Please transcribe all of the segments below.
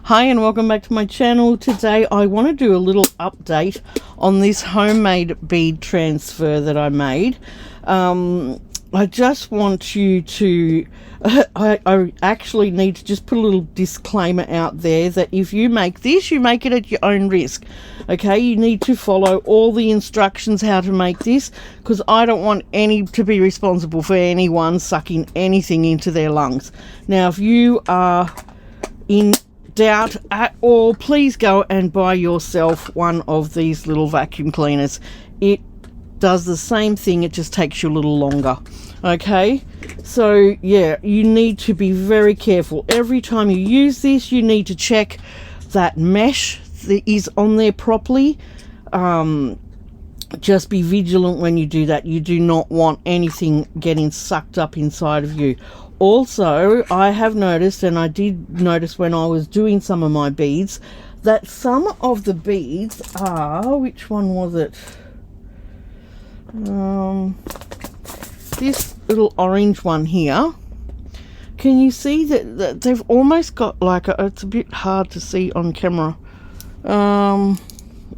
Hi and welcome back to my channel. Today I want to do a little update on this homemade bead transfer that I made. I just want you to I actually need to just put a little disclaimer out there that if you make this, you make it at your own risk. Okay, you need to follow all the instructions how to make this, because I don't want any to be responsible for anyone sucking anything into their lungs. Now if you are in doubt at all, please go and buy yourself one of these little vacuum cleaners. It does the same thing, it just takes you a little longer. Okay, so yeah, you need to be very careful. Every time you use this, you need to check that mesh that is on there properly. Just be vigilant when you do that. You do not want anything getting sucked up inside of you. Also, I have noticed, and I did notice when I was doing some of my beads, that some of the beads are, which one was it? This little orange one here. Can you see that they've almost got like a, it's a bit hard to see on camera.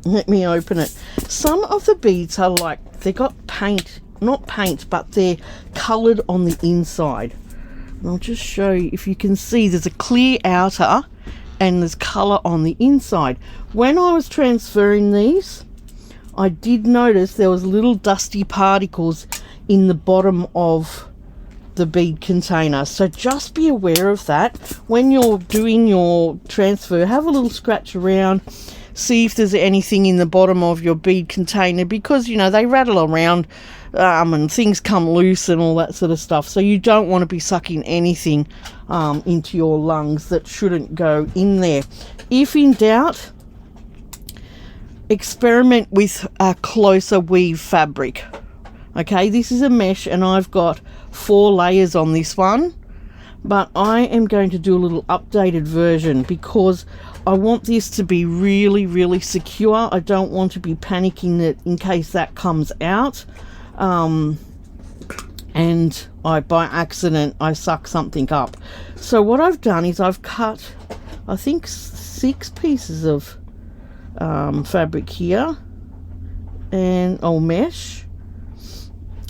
Let me open it. Some of the beads are like, they got paint, not paint, but they're coloured on the inside. And I'll just show you, if you can see, there's a clear outer and there's colour on the inside. When I was transferring these, I did notice there was little dusty particles in the bottom of the bead container. So just be aware of that. When you're doing your transfer, have a little scratch around, see if there's anything in the bottom of your bead container, because you know they rattle around and things come loose and all that sort of stuff. So you don't want to be sucking anything into your lungs that shouldn't go in there. If in doubt, experiment with a closer weave fabric. Okay, this is a mesh and I've got 4 layers on this one, but I am going to do a little updated version because I want this to be really, really secure. I don't want to be panicking that in case that comes out and by accident I suck something up. So what I've done is I've cut, I think, 6 pieces of fabric here and mesh,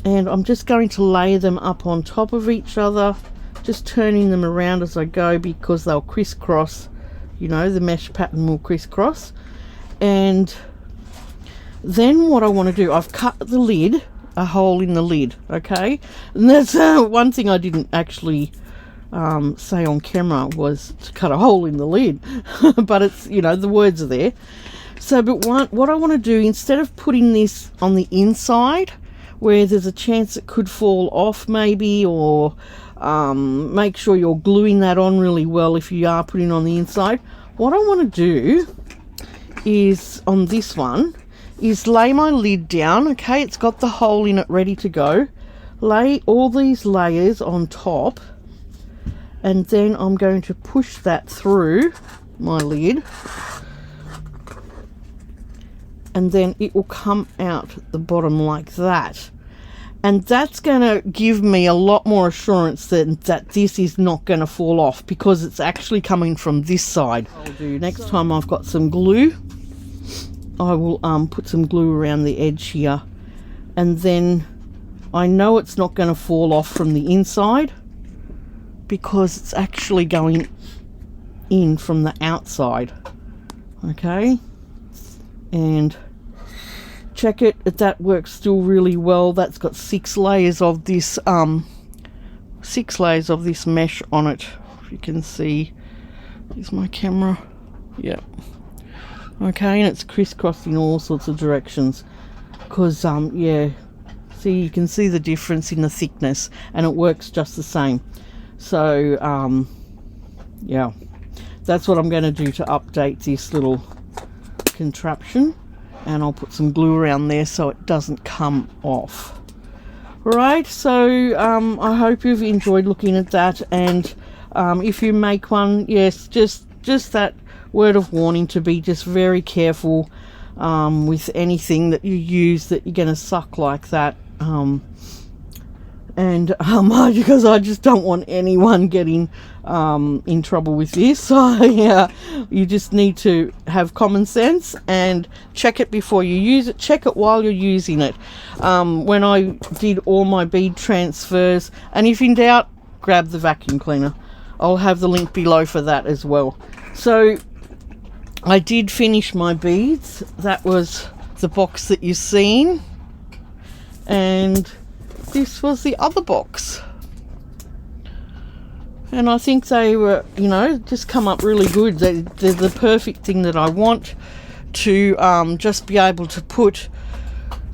and I'm just going to lay them up on top of each other, just turning them around as I go because they'll crisscross. You know, the mesh pattern will crisscross. And then what I want to do, I've cut the lid, a hole in the lid. Okay, and that's one thing I didn't actually say on camera, was to cut a hole in the lid. But it's, you know, the words are there. So but what I want to do, instead of putting this on the inside where there's a chance it could fall off maybe, or make sure you're gluing that on really well if you are putting it on the inside, what I want to do is, on this one, is lay my lid down. Okay, it's got the hole in it ready to go. Lay all these layers on top, and then I'm going to push that through my lid, and then it will come out the bottom like that. And that's going to give me a lot more assurance that this is not going to fall off, because it's actually coming from this side. I'll do next time I've got some glue, I will put some glue around the edge here, and then I know it's not going to fall off from the inside because it's actually going in from the outside. Okay, and check it, that works still really well. That's got 6 layers of this 6 layers of this mesh on it. If you can see, here's my camera. Yeah, okay, and it's crisscrossing all sorts of directions because yeah, see, you can see the difference in the thickness, and it works just the same. So yeah, that's what I'm going to do to update this little contraption, and I'll put some glue around there so it doesn't come off. Right, so I hope you've enjoyed looking at that, and if you make one, yes, just that word of warning to be just very careful with anything that you use that you're going to suck like that. and because I just don't want anyone getting in trouble with this. So yeah, you just need to have common sense and check it before you use it. Check it while you're using it. When I did all my bead transfers, and if in doubt, grab the vacuum cleaner. I'll have the link below for that as well. So I did finish my beads. That was the box that you've seen, and this was the other box, and I think they were, you know, just come up really good. They're the perfect thing that I want to just be able to put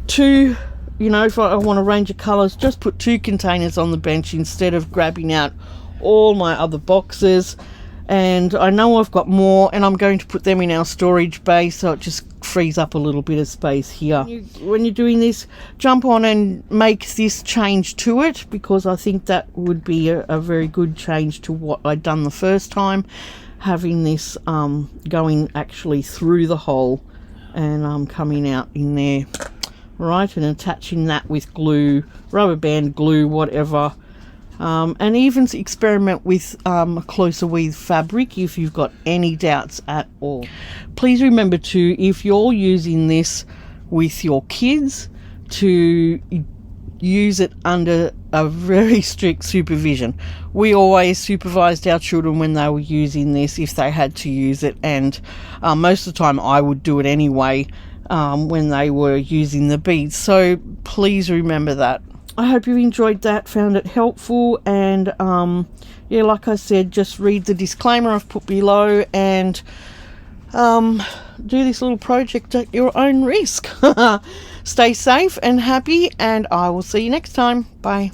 two, you know, if I want a range of colours, just put 2 containers on the bench instead of grabbing out all my other boxes. And I know I've got more, and I'm going to put them in our storage bay, so it just frees up a little bit of space here. When you're doing this, jump on and make this change to it, because I think that would be a very good change to what I'd done the first time, having this going actually through the hole and coming out in there, right, and attaching that with glue, rubber band glue, whatever. And even experiment with closer weave fabric if you've got any doubts at all. Please remember to, if you're using this with your kids, to use it under a very strict supervision. We always supervised our children when they were using this, if they had to use it, and most of the time I would do it anyway when they were using the beads. So please remember that. I hope you enjoyed that, found it helpful, and yeah, like I said, just read the disclaimer I've put below and do this little project at your own risk. Stay safe and happy, and I will see you next time. Bye.